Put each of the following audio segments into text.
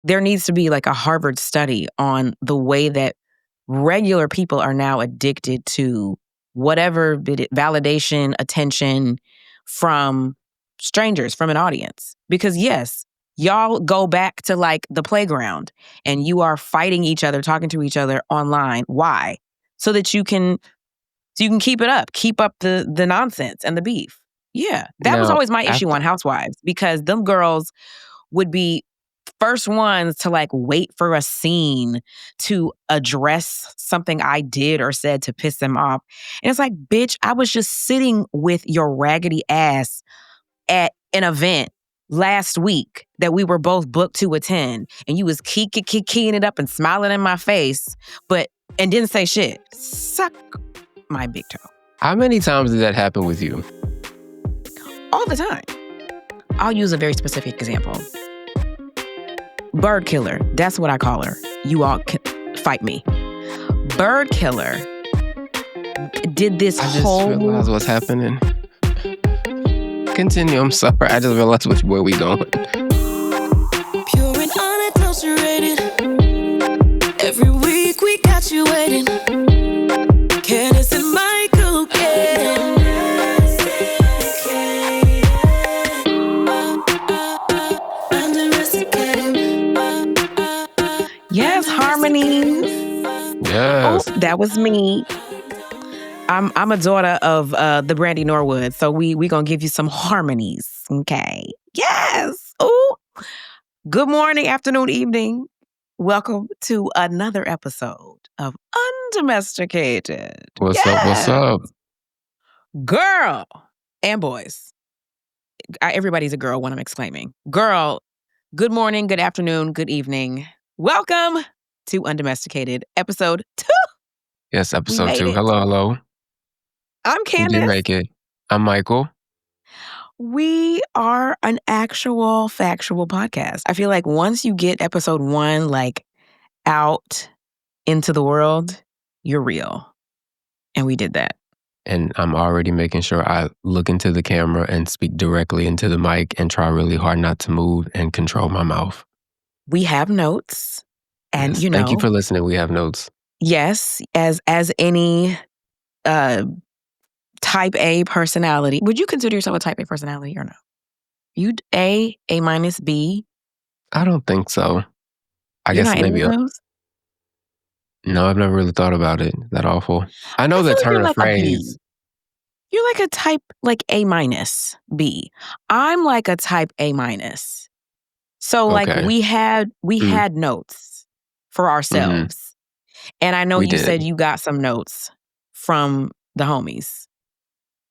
there needs to be like a Harvard study on the way that regular people are now addicted to whatever validation, attention from strangers, from an audience. Because yes, y'all go back to like the playground and you are fighting each other, talking to each other online. Why? So that you can keep it up, keep up the nonsense and the beef. Yeah, that was Now, always my issue after, on Housewives, because them girls would be first ones to like wait for a scene to address something I did or said to piss them off. And it's like, bitch, I was just sitting with your raggedy ass at an event last week that we were both booked to attend, and you was keying it up and smiling in my face, and didn't say shit. Suck my big toe. how many times did that happen with you? All the time. I'll use a very specific example. Bird Killer, that's what I call her. You all can fight me. Bird Killer did this I just whole... realized what's happening. Continue, I'm sorry. I just realized where we going. Pure and unadulterated. Every week we got you waiting. Candiace and Michael again. Yes, harmonies. Yes. Oh, that was me. I'm a daughter of the Brandy Norwood, so we gonna give you some harmonies, okay? Yes. Oh, good morning, afternoon, evening. Welcome to another episode of Undomesticated. What's up? What's up? Girl and boys. Everybody's a girl when I'm exclaiming. Girl, good morning, good afternoon, good evening. Welcome to Undomesticated, episode 2. Yes, episode 2. it. Hello. I'm We Candiace. did make it. I'm Michael. We are an actual factual podcast. I feel like once you get episode 1 like out into the world, you're real. And we did that. And I'm already making sure I look into the camera and speak directly into the mic and try really hard not to move and control my mouth. We have notes. And Yes. Thank you for listening. We have notes. Yes, as any type A personality. Would you consider yourself a type A personality or no? You A minus, B? I don't think so. I You're guess not maybe. any of those? No, I've never really thought about it. That awful. I know I the feel like turn you're of like a phrase. B. You're like a type like A minus, B. I'm like a type A minus. So like Okay. we had notes for ourselves. And I know We you did. said you got some notes from the homies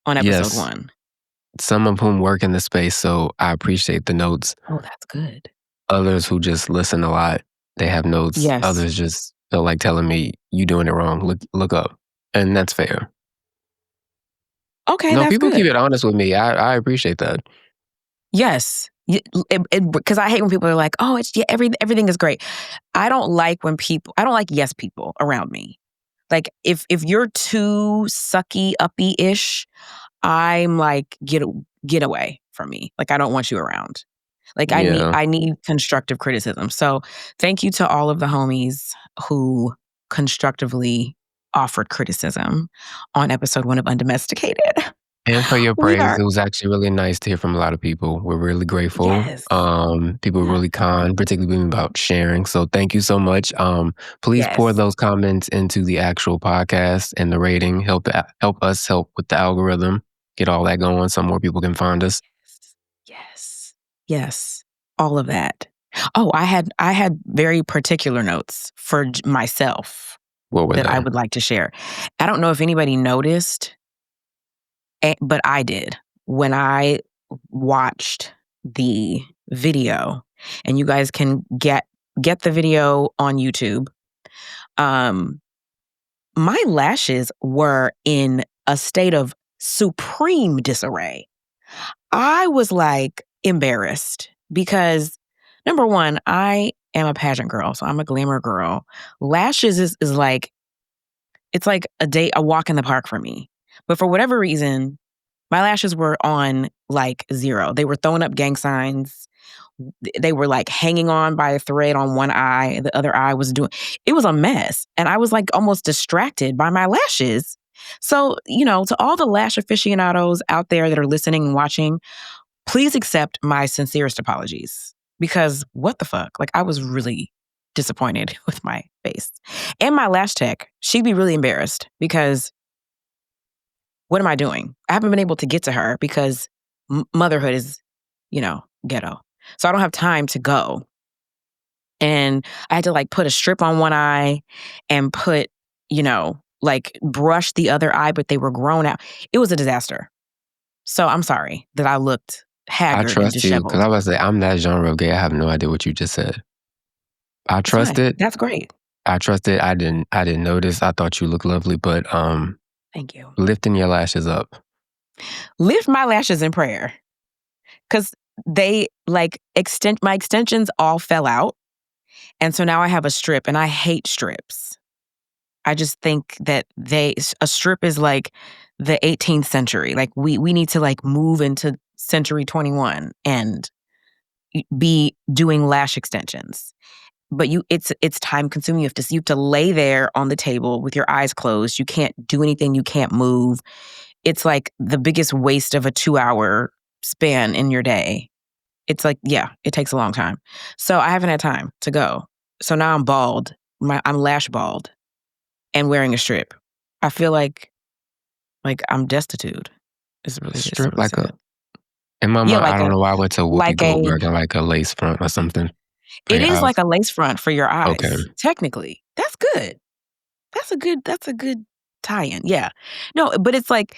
on episode Yes. 1. Some of whom work in the space, so I appreciate the notes. Oh, that's good. Others who just listen a lot, they have notes. Yes. Others just feel like telling me, you doing it wrong. Look up. And that's fair. Okay, No, that's people good. keep it honest with me. I appreciate that. Yes. Because I hate when people are like, oh, everything is great. I don't like yes people around me. Like if you're too sucky, uppy-ish, I'm like, get away from me. Like I don't want you around. Like Yeah. I need constructive criticism. So thank you to all of the homies who constructively offered criticism on episode 1 of Undomesticated. And for your We praise, are- it was actually really nice to hear from a lot of people. We're really grateful. Yes. People were really kind, particularly about sharing. So thank you so much. Please Yes. pour those comments into the actual podcast and the rating. Help us help with the algorithm. Get all that going so more people can find us. Yes. All of that. Oh, I had very particular notes for myself What were that they? I would like to share. I don't know if anybody noticed, but I did when I watched the video, and you guys can get the video on YouTube. My lashes were in a state of supreme disarray. I was like embarrassed because number one, I am a pageant girl, so I'm a glamour girl. Lashes is like, it's like a walk in the park for me. But for whatever reason, my lashes were on like 0. They were throwing up gang signs. they were like hanging on by a thread on one eye. The other eye was it was a mess. And I was like almost distracted by my lashes. So, to all the lash aficionados out there that are listening and watching, please accept my sincerest apologies, because what the fuck? Like, I was really disappointed with my face. And my lash tech, she'd be really embarrassed, because what am I doing? I haven't been able to get to her because motherhood is, ghetto. So I don't have time to go. And I had to like put a strip on one eye and put, like brush the other eye, but they were grown out. It was a disaster. So I'm sorry that I looked I haggard and trust you, because disheveled. I was say I'm that genre of gay. I have no idea what you just said. I It's trust fine. it. That's great. I trust it. I didn't notice. I thought you looked lovely, but Thank you. lifting your lashes up. Lift my lashes in prayer, because they like my extensions all fell out. And so now I have a strip, and I hate strips. I just think that a strip is like the 18th century. Like we need to like move into century 21 and be doing lash extensions. But it's time consuming. You have to lay there on the table with your eyes closed. You can't do anything. You can't move. It's like the biggest waste of a 2-hour span in your day. It's like, yeah, it takes a long time. So I haven't had time to go. So now I'm bald. I'm lash bald and wearing a strip. I feel like I'm destitute. It's really Strip really like sad. in my Yeah, mind, I don't know why I went to Whoopi like Goldberg and like a lace front or something. it is like a lace front for your eyes. Okay. Technically. That's good. That's a good tie-in. Yeah. No, but it's like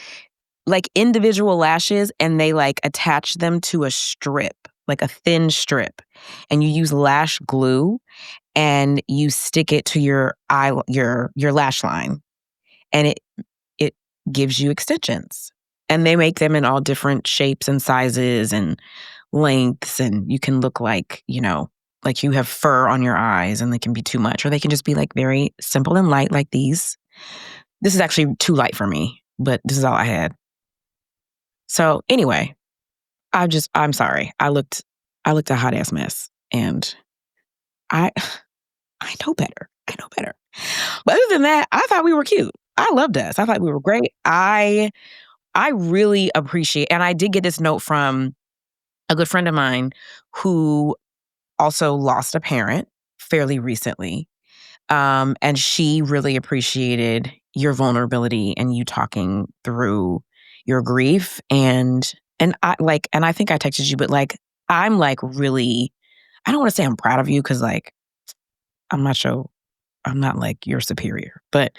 individual lashes, and they like attach them to a strip, like a thin strip. And you use lash glue and you stick it to your your lash line, and it gives you extensions. And they make them in all different shapes and sizes and lengths, and you can look like, like you have fur on your eyes, and they can be too much, or they can just be like very simple and light like these. This is actually too light for me, but this is all I had. So anyway, I'm sorry. I looked a hot ass mess, and I know better. I know better. But other than that, I thought we were cute. I loved us. I thought we were great. I really appreciate, and I did get this note from a good friend of mine who also lost a parent fairly recently. And she really appreciated your vulnerability and you talking through your grief. And I think I texted you, but like, I'm like really, I don't want to say I'm proud of you, because like, I'm not sure, I'm not like your superior, but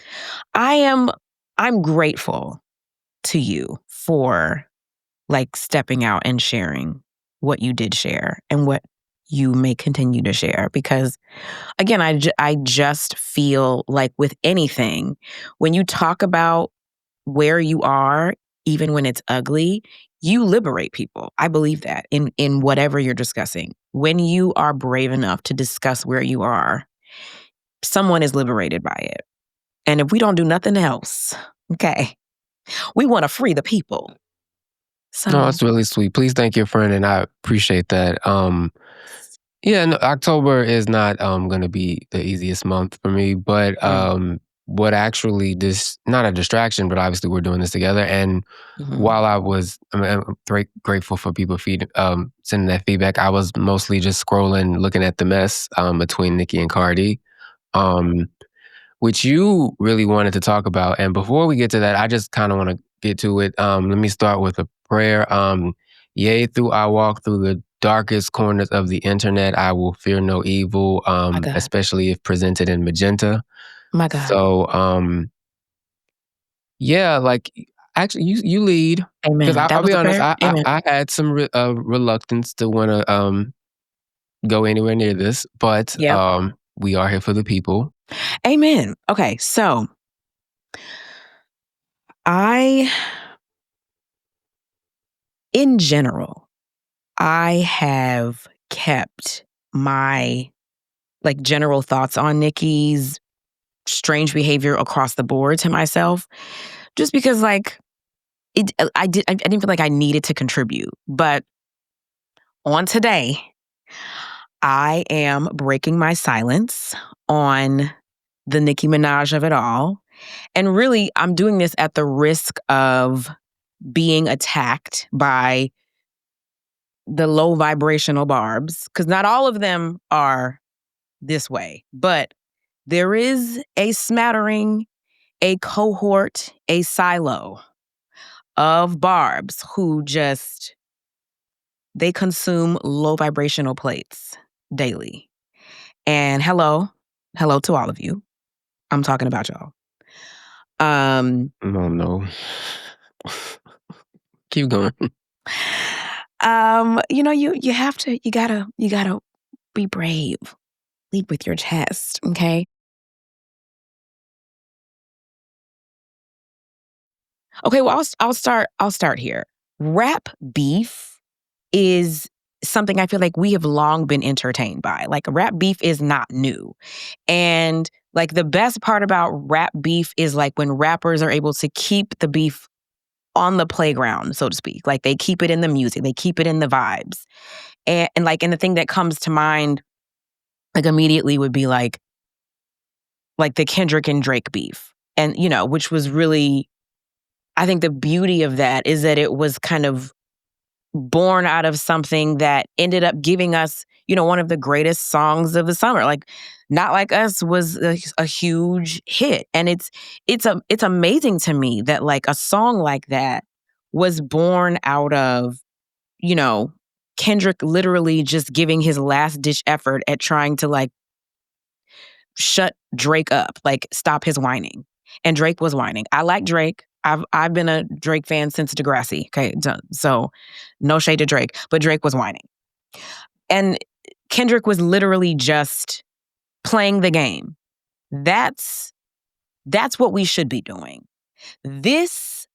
I'm grateful to you for like stepping out and sharing what you did share and what you may continue to share. Because again, I just feel like with anything, when you talk about where you are, even when it's ugly, you liberate people. I believe that in whatever you're discussing. When you are brave enough to discuss where you are, someone is liberated by it. And if we don't do nothing else, okay, we want to free the people. So No, that's really sweet. Please thank your friend, and I appreciate that. Yeah, no, October is not going to be the easiest month for me, but what actually not a distraction, but obviously we're doing this together. And while I'm grateful for people sending that feedback, I was mostly just scrolling, looking at the mess between Nicki and Cardi, which you really wanted to talk about. And before we get to that, I just kind of want to get to it. Let me start with a prayer. Yea, through I walk through the darkest corners of the internet, I will fear no evil, especially if presented in magenta. My God. So, yeah, like actually, you lead. Amen. Because I'll be honest, Amen. I had some reluctance to want to go anywhere near this, but Yep. we are here for the people. Amen. Okay, so in general, I have kept my like general thoughts on Nicki's strange behavior across the board to myself, just because like I didn't feel like I needed to contribute. But on today, I am breaking my silence on the Nicki Minaj of it all. And really, I'm doing this at the risk of being attacked by the low vibrational barbs, because not all of them are this way, but there is a smattering, a cohort, a silo of barbs who just, they consume low vibrational plates daily. And hello to all of you. I'm talking about y'all. Oh no. Keep going. You gotta be brave. Lead with your chest, okay? Okay, well, I'll start here. Rap beef is something I feel like we have long been entertained by. Like, rap beef is not new. And like, the best part about rap beef is like when rappers are able to keep the beef on the playground, so to speak. Like, they keep it in the music, they keep it in the vibes. And the thing that comes to mind like immediately would be like the Kendrick and Drake beef. And, which was really, I think the beauty of that is that it was kind of born out of something that ended up giving us, one of the greatest songs of the summer. Like, Not Like Us was a huge hit. And it's amazing to me that like a song like that was born out of, Kendrick literally just giving his last ditch effort at trying to like shut Drake up, like stop his whining. And Drake was whining. I like Drake. I've been a Drake fan since Degrassi. Okay, so no shade to Drake, but Drake was whining. And Kendrick was literally just playing the game. That's what we should be doing. This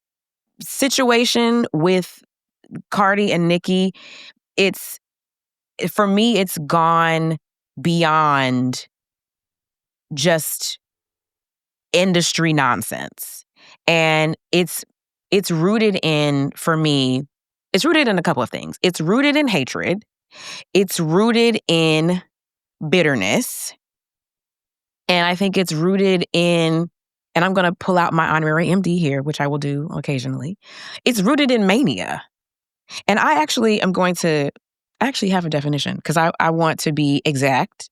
situation with Cardi and Nicki, for me, it's gone beyond just industry nonsense. And it's rooted in, for me, it's rooted in a couple of things. It's rooted in hatred. It's rooted in bitterness. And I think it's rooted in, and I'm going to pull out my honorary MD here, which I will do occasionally. It's rooted in mania. And I actually am going to actually have a definition because I want to be exact.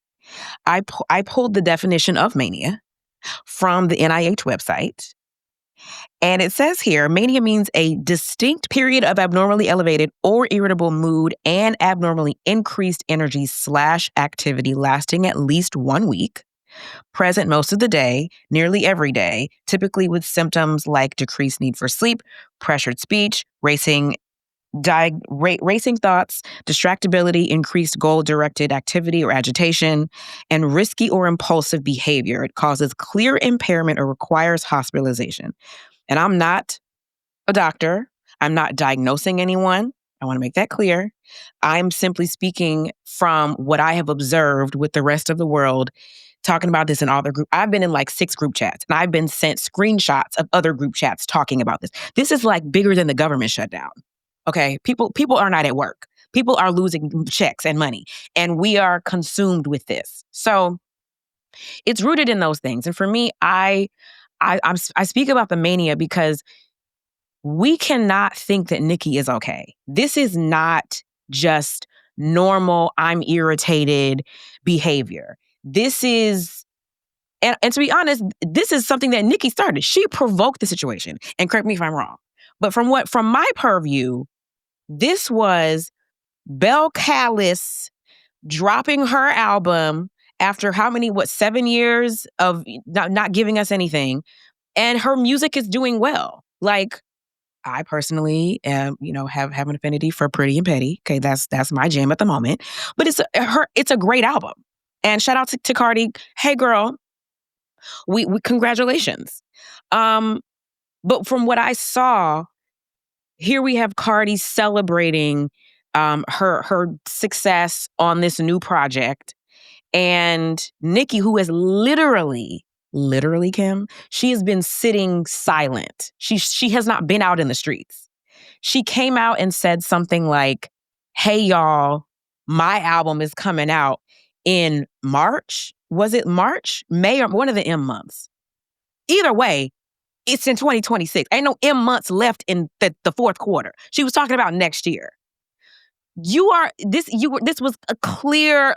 I pulled the definition of mania from the NIH website. And it says here, mania means a distinct period of abnormally elevated or irritable mood and abnormally increased energy / activity lasting at least 1 week, present most of the day, nearly every day, typically with symptoms like decreased need for sleep, pressured speech, racing thoughts, distractibility, increased goal-directed activity or agitation, and risky or impulsive behavior. It causes clear impairment or requires hospitalization. And I'm not a doctor. I'm not diagnosing anyone. I want to make that clear. I'm simply speaking from what I have observed with the rest of the world, talking about this in all their group. I've been in like 6 group chats, and I've been sent screenshots of other group chats talking about this. This is like bigger than the government shutdown. Okay, people are not at work. People are losing checks and money, and we are consumed with this. So it's rooted in those things. And for me, I speak about the mania because we cannot think that Nicki is okay. This is not just normal, I'm irritated behavior. This is, and to be honest, this is something that Nicki started. She provoked the situation. And correct me if I'm wrong. But from my purview, this was Belle Callis dropping her album after 7 years of not giving us anything. And her music is doing well. Like, I personally have an affinity for Pretty and Petty. Okay, that's my jam at the moment. But it's a great album. And shout out to Cardi. Hey girl, we congratulations. But from what I saw, here we have Cardi celebrating her success on this new project. And Nicki, who has literally, Kim, she has been sitting silent. She has not been out in the streets. She came out and said something like, hey, y'all, my album is coming out in March. Was it March? May, or one of the M months? Either way, it's in 2026. Ain't no M months left in the fourth quarter. She was talking about next year. This was a clear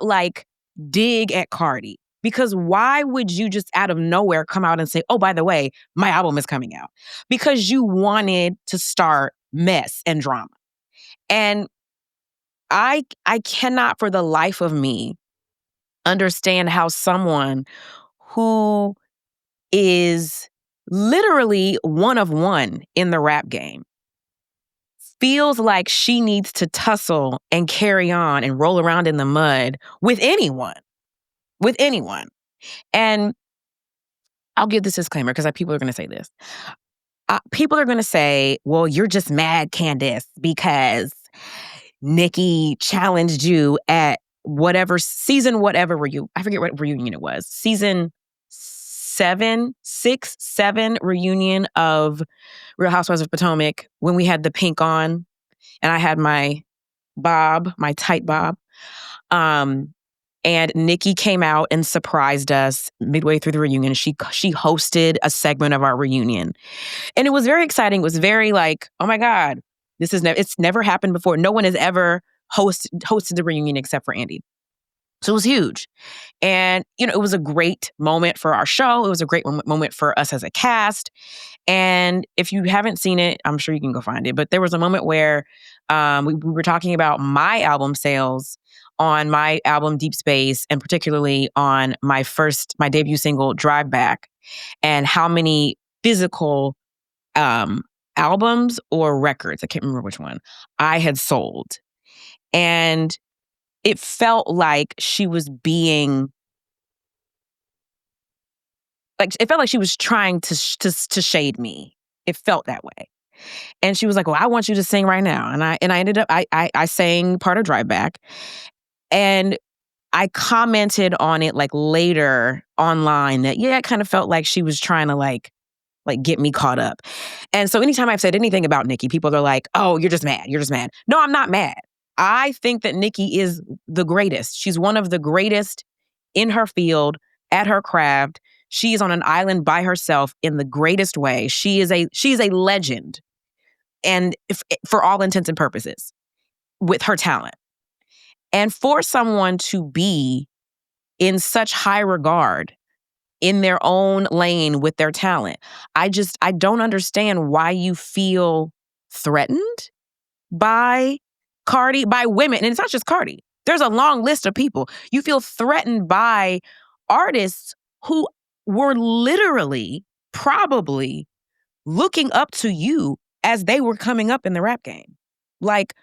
dig at Cardi. Because why would you just out of nowhere come out and say, oh, by the way, my album is coming out? Because you wanted to start mess and drama. And I cannot for the life of me understand how someone who is literally one of one in the rap game feels like she needs to tussle and carry on and roll around in the mud with anyone. And I'll give this disclaimer because people are going to say this. People are going to say, well, you're just mad, Candiace, because Nicki challenged you at whatever season, I forget what reunion it was. Season 7 reunion of Real Housewives of Potomac when we had the pink on and I had my bob, my tight bob. And Nicki came out and surprised us midway through the reunion. She hosted a segment of our reunion. And it was very exciting. It was very oh my God, it's never happened before. No one has ever hosted the reunion except for Andy. So it was huge. And, it was a great moment for our show. It was a great moment for us as a cast. And if you haven't seen it, I'm sure you can go find it. But there was a moment where we were talking about my album sales on my album Deep Space, and particularly on my debut single Drive Back, and how many physical albums or records, I can't remember which one, I had sold. And it felt like she was being it felt like she was trying to shade me. It felt that way. And she was like, well, I want you to sing right now. And I ended up, I sang part of Drive Back. And I commented on it later online that, it kind of felt like she was trying to get me caught up. And so anytime I've said anything about Nicki, people are like, oh, you're just mad. You're just mad. No, I'm not mad. I think that Nicki is the greatest. She's one of the greatest in her field, at her craft. She is on an island by herself in the greatest way. She's a legend. And for all intents and purposes, with her talent. And for someone to be in such high regard in their own lane with their talent, I don't understand why you feel threatened by Cardi, by women. And it's not just Cardi. There's a long list of people. You feel threatened by artists who were literally, probably looking up to you as they were coming up in the rap game. Like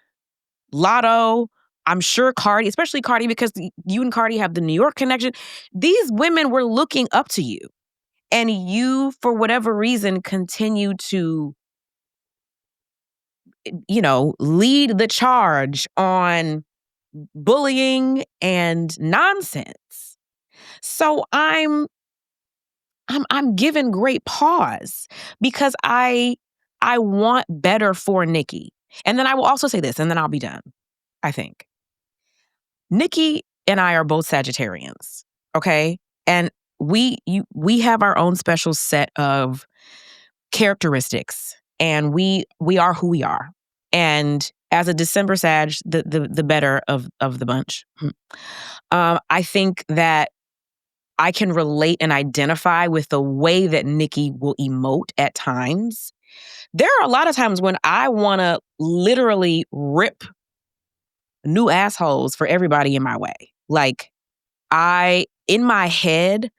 Lotto, I'm sure Cardi, especially Cardi, because you and Cardi have the New York connection. These women were looking up to you. And you, for whatever reason, continue to, lead the charge on bullying and nonsense. So I'm given great pause because I want better for Nicki. And then I will also say this, and then I'll be done, I think. Nicki and I are both Sagittarians, okay? And we have our own special set of characteristics, and we are who we are. And as a December Sag, the better of the bunch, I think that I can relate and identify with the way that Nicki will emote at times. There are a lot of times when I want to literally rip new assholes for everybody in my way. In my head,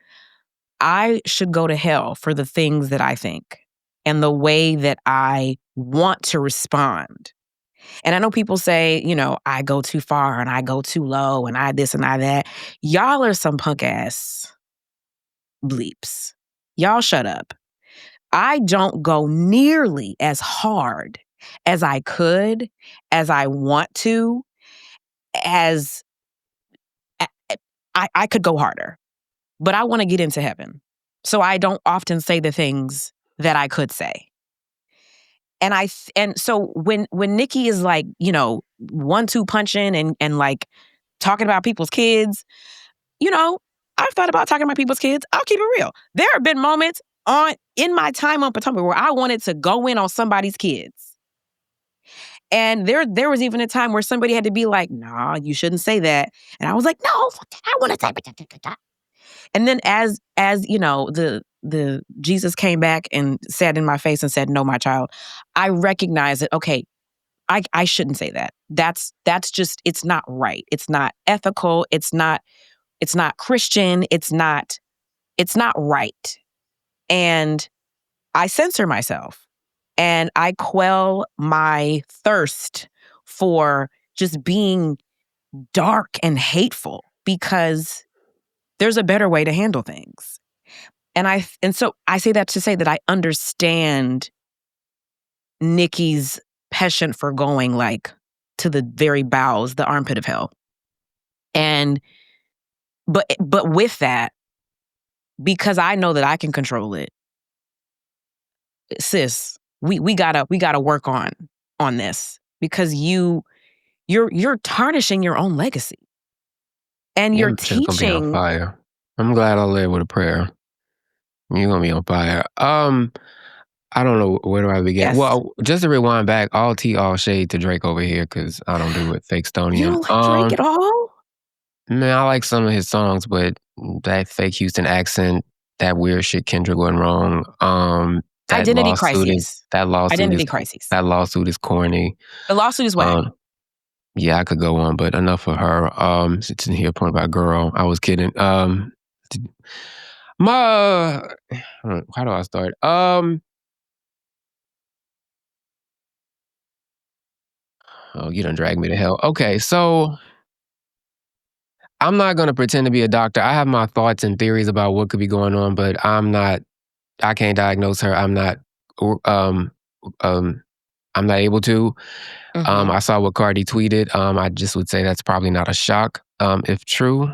I should go to hell for the things that I think and the way that I want to respond. And I know people say, I go too far and I go too low and I this and I that. Y'all are some punk ass bleeps. Y'all shut up. I don't go nearly as hard as I could, as I want to, as I could go harder. But I want to get into heaven. So I don't often say the things that I could say. And so when Nicki is 1-2 punching and talking about people's kids. You know, I've thought about talking about people's kids. I'll keep it real. There have been moments in my time on Potomac where I wanted to go in on somebody's kids. And there was even a time where somebody had to be like, nah, you shouldn't say that. And I was like, no, I want to say that. And then as you know, the Jesus came back and sat in my face and said, no, my child, I recognize that, okay, I shouldn't say that. That's just, it's not right. It's not ethical. It's not Christian. It's not right. And I censor myself and I quell my thirst for just being dark and hateful because there's a better way to handle things. And so I say that to say that I understand Nicki's penchant for going like to the very bowels, the armpit of hell. And but with that, because I know that I can control it, sis, we gotta work on this because you're tarnishing your own legacy. And you're teaching. Gonna be on fire. I'm glad I led with a prayer. You're gonna be on fire. I don't know where do I begin. Yes. Well, just to rewind back, all tea, all shade to Drake over here because I don't do it fake Stonian. You don't like Drake at all? Man, I like some of his songs, but that fake Houston accent, that weird shit Kendrick went wrong. That Identity crisis. That lawsuit is corny. The lawsuit is whack. Yeah, I could go on, but enough for her. Sitting here point about girl. I was kidding. How do I start? Oh, you done dragged me to hell. Okay, so I'm not gonna pretend to be a doctor. I have my thoughts and theories about what could be going on, but I can't diagnose her. I'm not able to. Mm-hmm. I saw what Cardi tweeted. I just would say that's probably not a shock, if true.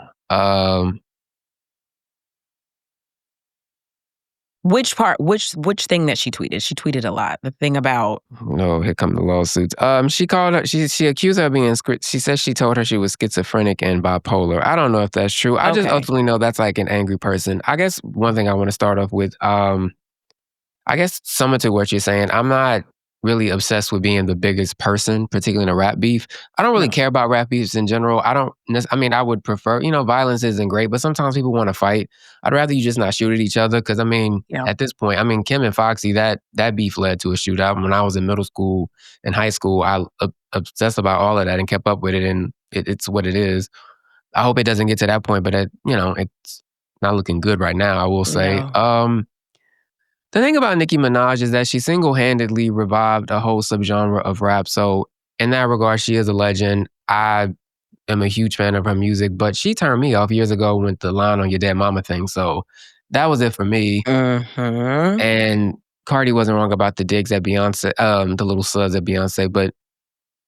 Which part? Which thing that she tweeted? She tweeted a lot. The thing about here come the lawsuits. She called her. She accused her of being. She says she told her she was schizophrenic and bipolar. I don't know if that's true. I just ultimately know that's like an angry person. I guess one thing I want to start off with. I guess similar to what you're saying. I'm not really obsessed with being the biggest person, particularly in a rap beef. I don't really care about rap beefs in general. I would prefer, violence isn't great, but sometimes people want to fight. I'd rather you just not shoot at each other because, at this point, Kim and Foxy, that beef led to a shootout. When I was in middle school and high school, I obsessed about all of that and kept up with it, and it's what it is. I hope it doesn't get to that point, but it's not looking good right now, I will say. No. The thing about Nicki Minaj is that she single-handedly revived a whole subgenre of rap. So in that regard, she is a legend. I am a huge fan of her music, but she turned me off years ago with the line on Your Dead Mama thing. So that was it for me. Mm-hmm. And Cardi wasn't wrong about the digs at Beyonce, the little suds at Beyonce, but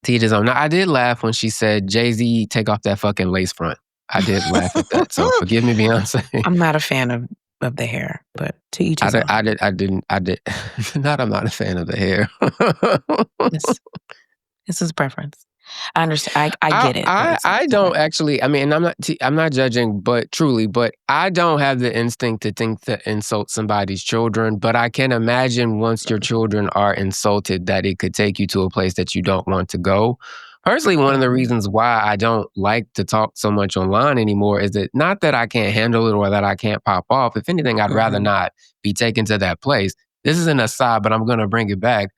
to each his own. Now, I did laugh when she said, Jay-Z, take off that fucking lace front. I did laugh at that. So forgive me, Beyonce. I'm not a fan of the hair, but to each his own. I didn't. I'm not a fan of the hair. This is preference. I understand. I get it. I don't actually. And I'm not judging, but truly, but I don't have the instinct to think to insult somebody's children. But I can imagine once your children are insulted, that it could take you to a place that you don't want to go. Personally, one of the reasons why I don't like to talk so much online anymore is that not that I can't handle it or that I can't pop off. If anything, I'd rather not be taken to that place. This is an aside, but I'm going to bring it back.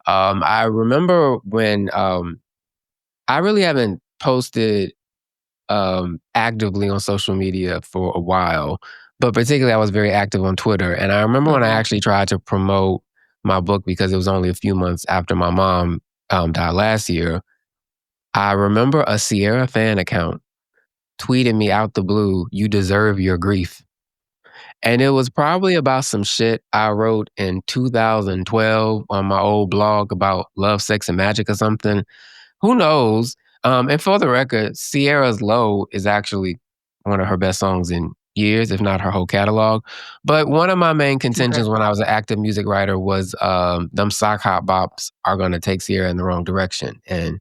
I remember when I really haven't posted actively on social media for a while, but particularly I was very active on Twitter. And I remember when I actually tried to promote my book because it was only a few months after my mom died last year. I remember a Sierra fan account tweeted me out the blue, "You deserve your grief." And it was probably about some shit I wrote in 2012 on my old blog about love, sex, and magic or something. Who knows? And for the record, Sierra's Low is actually one of her best songs in years, if not her whole catalog. But one of my main contentions when I was an active music writer was them sock hop bops are going to take Sierra in the wrong direction. And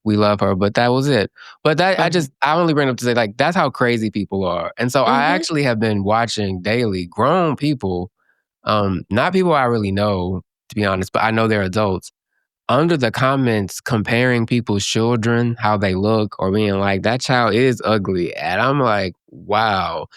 we love her, but that was it. But that I only bring it up to say, like, that's how crazy people are. And so I actually have been watching daily grown people, not people I really know, to be honest, but I know they're adults, under the comments comparing people's children, how they look, or being like, that child is ugly. And I'm like, wow.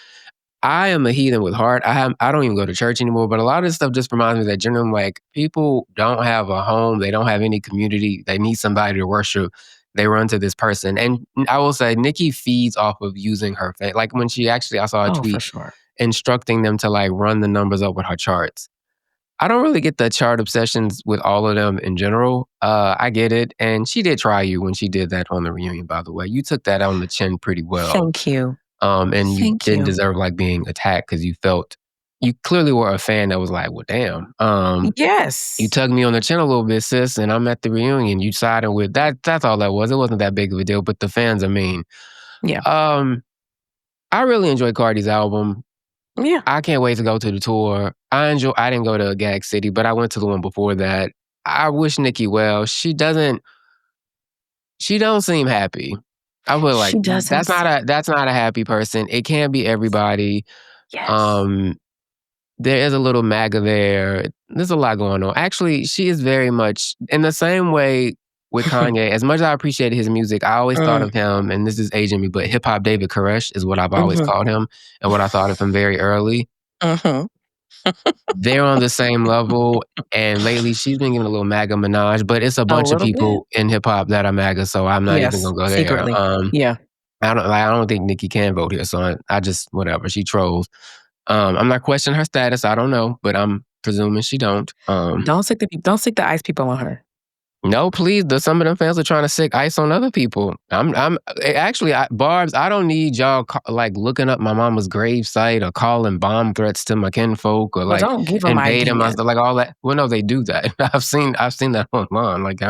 I am a heathen with heart. I don't even go to church anymore, but a lot of this stuff just reminds me that generally, like, people don't have a home, they don't have any community, they need somebody to worship. They run to this person. And I will say, Nicki feeds off of using her face. Like when she actually, I saw a Oh, for tweet sure. instructing them to like run the numbers up with her charts. I don't really get the chart obsessions with all of them in general. I get it. And she did try you when she did that on the reunion, by the way. You took that on the chin pretty well. Thank you. And you Thank didn't you. deserve like being attacked because you clearly were a fan that was like, well, damn. Yes. You tugged me on the chin a little bit, sis, and I'm at the reunion. You sided with that. That's all that was. It wasn't that big of a deal, but the fans are mean. Yeah. I really enjoyed Cardi's album. Yeah. I can't wait to go to the tour. I didn't go to Gag City, but I went to the one before that. I wish Nicki well. She don't seem happy. I feel like She doesn't. that's not a happy person. It can't be everybody. Yes. There is a little MAGA there. There's a lot going on. Actually, she is very much in the same way with Kanye. As much as I appreciated his music, I always thought of him, and this is aging me, but hip hop David Koresh is what I've always called him, and what I thought of him very early. They're on the same level, and lately she's been giving a little MAGA Minaj, but it's a bunch of people in hip hop that are MAGA, so I'm not even gonna go there. Secretly. Yeah. I don't think Nicki can vote here, so I just whatever. She trolls. I'm not questioning her status. I don't know, but I'm presuming she don't. Don't stick the ice people on her. No, please. Some of them fans are trying to sick ice on other people. Barbs, I don't need y'all like looking up my mama's grave site or calling bomb threats to my kinfolk or like don't give them invading my ideas. stuff, like all that. Well, no, they do that. I've seen that online. Like,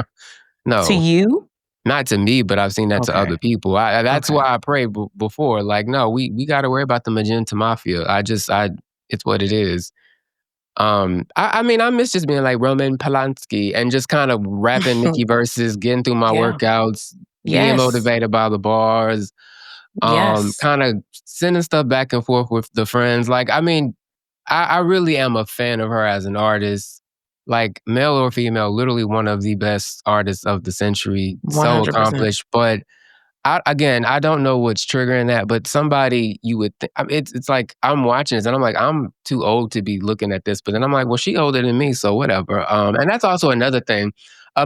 no. To you? Not to me, but I've seen that to other people. That's why I prayed before. Like, no, we got to worry about the Magenta Mafia. It's what it is. I mean, I miss just being like Roman Polanski and just kind of rapping Nicki verses, getting through my workouts, being motivated by the bars, kind of sending stuff back and forth with the friends. Like, I mean, I really am a fan of her as an artist. Like, male or female, literally one of the best artists of the century. 100%. So accomplished. But I don't know what's triggering that, but somebody you would think, it's like I'm watching this and I'm like, I'm too old to be looking at this. But then I'm like, well, she older than me, so whatever. And that's also another thing.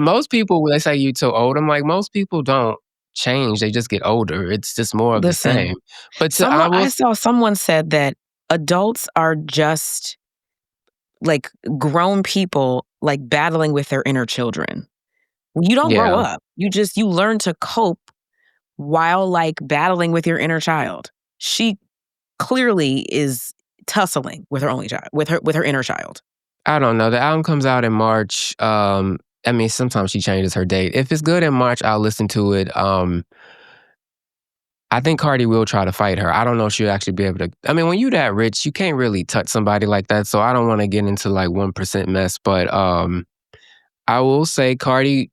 Most people, when they say you're too old, I'm like, most people don't change. They just get older. It's just more of the same. But I saw someone said that adults are just like grown people like battling with their inner children. You don't grow up. You learn to cope while like battling with your inner child. She clearly is tussling with her only child, with her inner child. I don't know. The album comes out in March. I mean, sometimes she changes her date. If it's good in March, I'll listen to it. I think Cardi will try to fight her. I don't know if she'll actually be able to. I mean, when you that rich, you can't really touch somebody like that. So I don't want to get into like 1% mess. But I will say Cardi,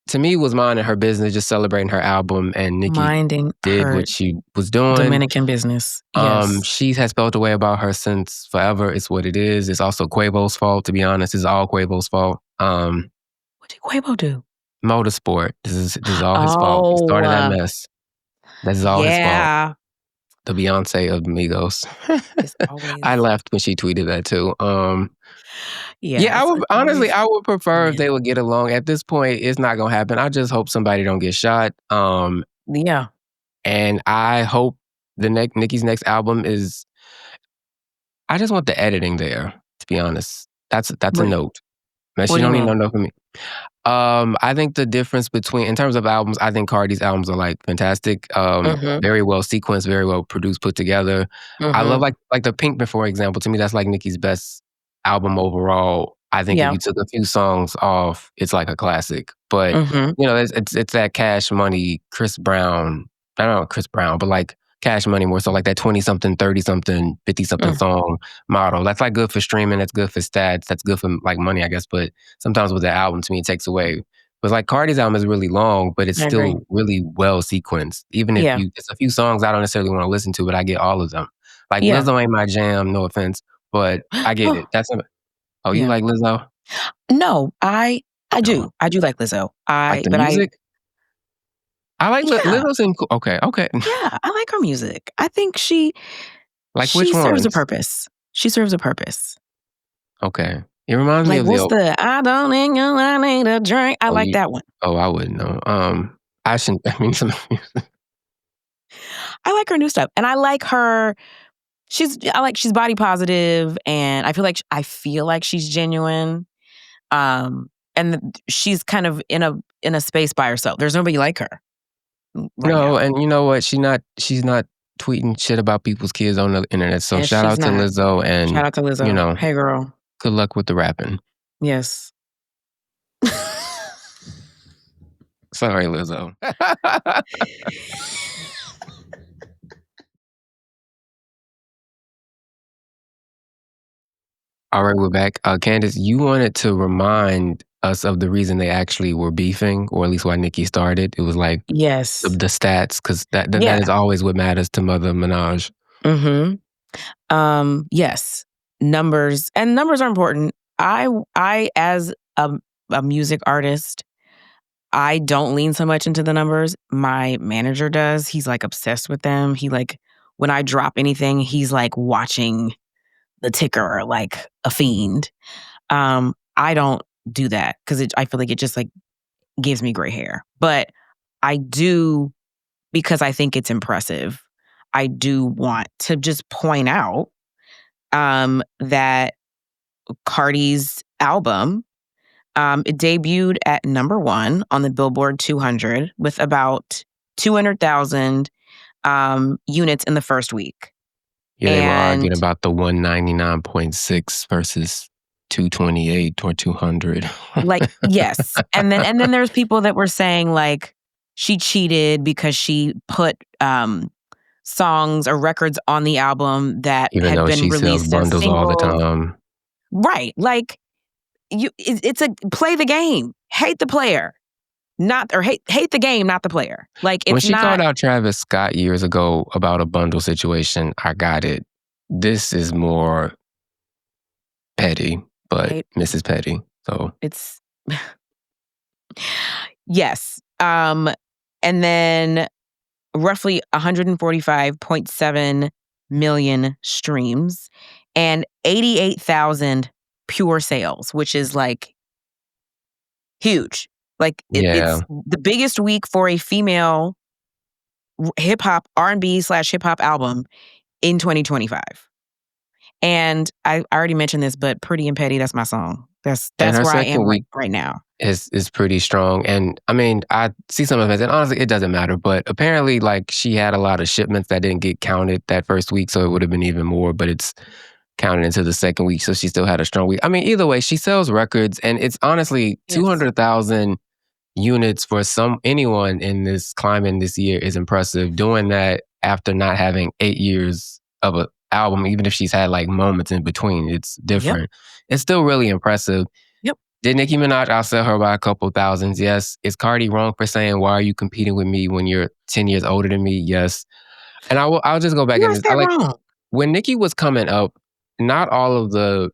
to me, was minding her business, just celebrating her album, and Nicki did what she was doing. Dominican business. Yes. She has felt a way about her since forever. It's what it is. It's also Quavo's fault, to be honest. It's all Quavo's fault. What did Quavo do? Motorsport. This is all his fault. He started that mess. This is all his fault. The Beyonce of Migos. I laughed when she tweeted that too. I would honestly, I would prefer if they would get along. At this point, it's not gonna happen. I just hope somebody don't get shot. And I hope Nicki's next album is. I just want the editing there. To be honest, that's a note. She don't even know for me. I think the difference in terms of albums, I think Cardi's albums are like fantastic. Very well sequenced, very well produced, put together. I love like the Pinkman, for example. To me, that's like Nicki's best album overall. I think if you took a few songs off, it's like a classic. But you know, it's that Cash Money, Chris Brown. I don't know Chris Brown, but like Cash Money more so like that 20-something, 30-something, 50-something song model. That's like good for streaming. That's good for stats. That's good for like money, I guess. But sometimes with the album, to me, it takes away But like Cardi's album is really long, but it's I agree. still really well sequenced. Even if Yeah. it's a few songs I don't necessarily want to listen to, but I get all of them. Like Yeah. Lizzo ain't my jam, no offense, but I get it. You Yeah. like Lizzo? No, I No. do. I do like Lizzo. Like the music? I like Yeah. Lizzo's in cool. Okay. Yeah, I like her music. I think she Like which serves a ones? purpose. She serves a purpose. Okay. It reminds me Like, of what's the I don't need you, I need a drink. I like that one. I wouldn't know. I shouldn't. I mean, I like her new stuff, and I like her. She's body positive, and I feel like she's genuine. And she's kind of in a space by herself. There's nobody like her right no, now. and you know what? She's not tweeting shit about people's kids on the internet. So And shout out to Lizzo, and shout out to Lizzo. you know, hey girl. good luck with the rapping. Yes. Sorry, Lizzo. All right, we're back. Candiace, you wanted to remind us of the reason they actually were beefing, or at least why Nicki started. It was like Yes. the stats, because that Yeah. is always what matters to Mother Minaj. Yes. Numbers are important. I as a music artist, I don't lean so much into the numbers. My manager does. He's like obsessed with them. He like, when I drop anything, he's like watching the ticker like a fiend. I don't do that because I feel like it just like gives me gray hair. But I do, because I think it's impressive, I do want to just point out that Cardi's album, it debuted at number 1 on the Billboard 200 with about 200,000 units in the first week. Yeah, they were arguing about the 199.6 versus 228 or 200. Like, yes. And then there's people that were saying like she cheated because she put songs or records on the album that even had though been she released sells bundles as all the singles. time. Right. Like it's a play the game. Hate the player. Hate the game, not the player. Like it's when she not called out Travis Scott years ago about a bundle situation, I got it. This is more petty, but right? Mrs. Petty. So It's yes. And then roughly 145.7 million streams and 88,000 pure sales, which is like huge. Like it's the biggest week for a female hip hop R&B/hip hop album in 2025. And I already mentioned this, but Pretty and Petty, that's my song. That's where I am right now. Is pretty strong. And I mean, I see some of it, and honestly, it doesn't matter. But apparently, like, she had a lot of shipments that didn't get counted that first week, so it would have been even more, but it's counted into the second week, so she still had a strong week. I mean, either way, she sells records, and it's honestly 200,000 units for anyone in this climate this year is impressive. Doing that after not having 8 years of an album, even if she's had like moments in between, it's different. It's still really impressive. Did Nicki Minaj outsell her by a couple thousands? Yes. Is Cardi wrong for saying, why are you competing with me when you're 10 years older than me? Yes. And I'll just go back and just, when Nicki was coming up, not all of the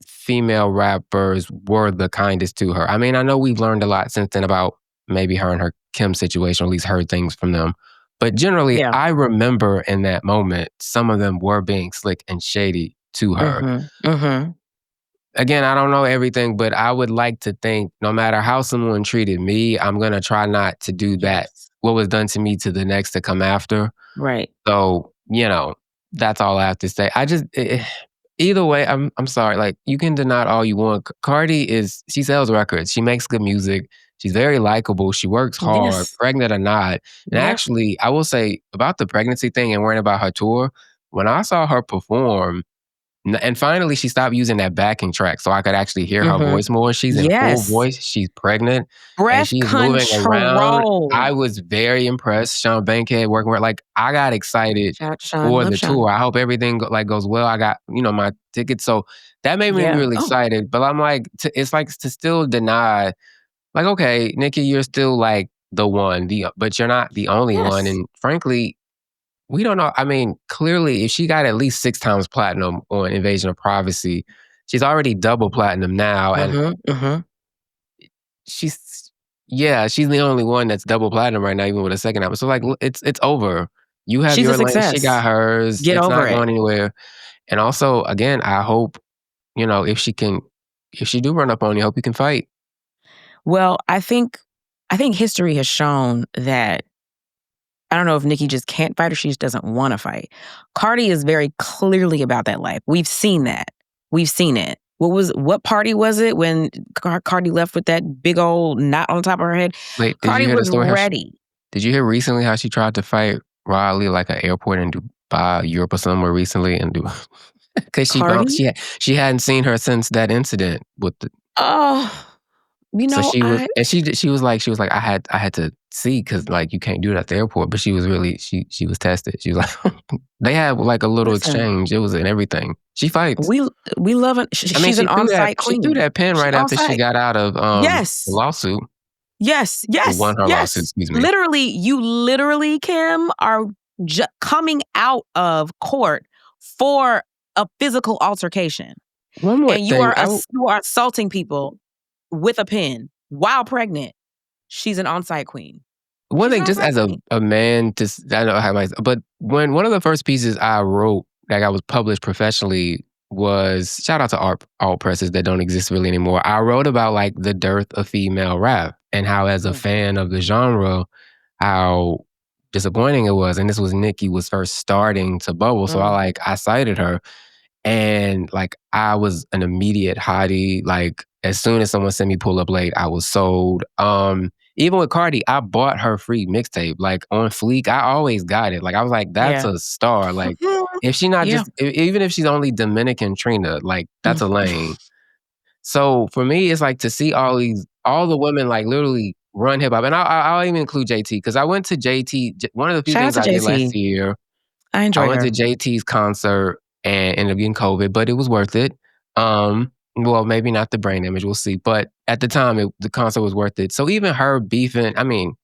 female rappers were the kindest to her. I mean, I know we've learned a lot since then about maybe her and her Kim situation, or at least heard things from them. But generally, I remember in that moment, some of them were being slick and shady to her. Again, I don't know everything, but I would like to think no matter how someone treated me, I'm going to try not to do that. What was done to me to the next to come after. Right. So, that's all I have to say. Either way, I'm sorry. Like, you can deny all you want. Cardi she sells records. She makes good music. She's very likable. She works hard, pregnant or not. And actually, I will say about the pregnancy thing and worrying about her tour, when I saw her perform, and finally she stopped using that backing track so I could actually hear her voice more. She's in full voice. She's pregnant. And she's moving around. I was very impressed. Sean Bankhead working with her. Like, I got excited for the tour. I hope everything goes well. I got, my tickets. So that made me really excited. But I'm like, it's like to still deny Like, okay, Nicki, you're still like the one, but you're not the only one. Yes. And frankly, we don't know. I mean, clearly, if she got at least 6 times platinum on Invasion of Privacy, she's already double platinum now. And she's she's the only one that's double platinum right now, even with a second album. So like, it's over. You have She's a your lane. She success. got hers. Get It's over not it. going anywhere. And also, again, I hope, if she do run up on you, I hope you can fight. Well, I think history has shown that I don't know if Nicki just can't fight or she just doesn't want to fight. Cardi is very clearly about that life. We've seen that. We've seen it. What party was it when Cardi left with that big old knot on top of her head? Wait, did Cardi you hear the was story? ready. Did you hear recently how she tried to fight Riley like an airport in Dubai, Europe or somewhere recently, and because she hadn't seen her since that incident with the. Oh, So she was like I had to see because like you can't do that at the airport. But she was really she was tested. She was like they had like a little exchange. It was in everything. She fights. We love it. She's an on-site queen. She threw that pen right after she got out of the lawsuit. Yes. Won her lawsuit, excuse me. Literally, Kim, are coming out of court for a physical altercation. One more thing. You are assaulting people with a pen while pregnant. She's an on-site queen. One thing, just as a man, I know how but when one of the first pieces I wrote that I was published professionally was, shout out to alt presses that don't exist really anymore. I wrote about like the dearth of female rap and how, as a fan of the genre, how disappointing it was. And this was Nicki was first starting to bubble. So I cited her. And like I was an immediate hottie. Like as soon as someone sent me Pull Up Late, I was sold. Even with Cardi, I bought her free mixtape. Like on Fleek, I always got it. Like I was like, that's a star. Like if she not even if she's only Dominican Trina, like that's a lane. So for me, it's like to see all the women like literally run hip hop, and I'll even include JT because I went to JT. One of the few things I did last year. I went to JT's concert and ended up getting COVID, but it was worth it. Well, maybe not the brain damage, we'll see. But at the time, the concert was worth it. So even her beefing, I mean,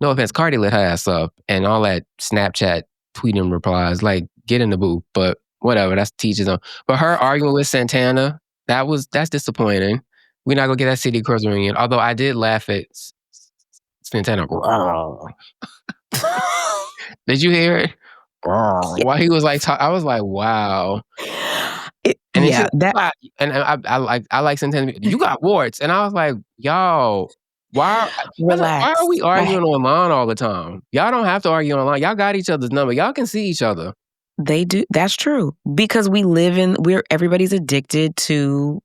no offense, Cardi lit her ass up and all that Snapchat tweeting replies, like get in the booth. But whatever, that's teachers on. But her arguing with Santana, that's disappointing. We're not gonna get that City Cruise reunion. Although I did laugh at Santana. Did you hear it? While he was like, I was like, wow. I like Santana. You got warts, and I was like, y'all, why are we arguing online all the time? Y'all don't have to argue online. Y'all got each other's number. Y'all can see each other. They do. That's true because everybody's addicted to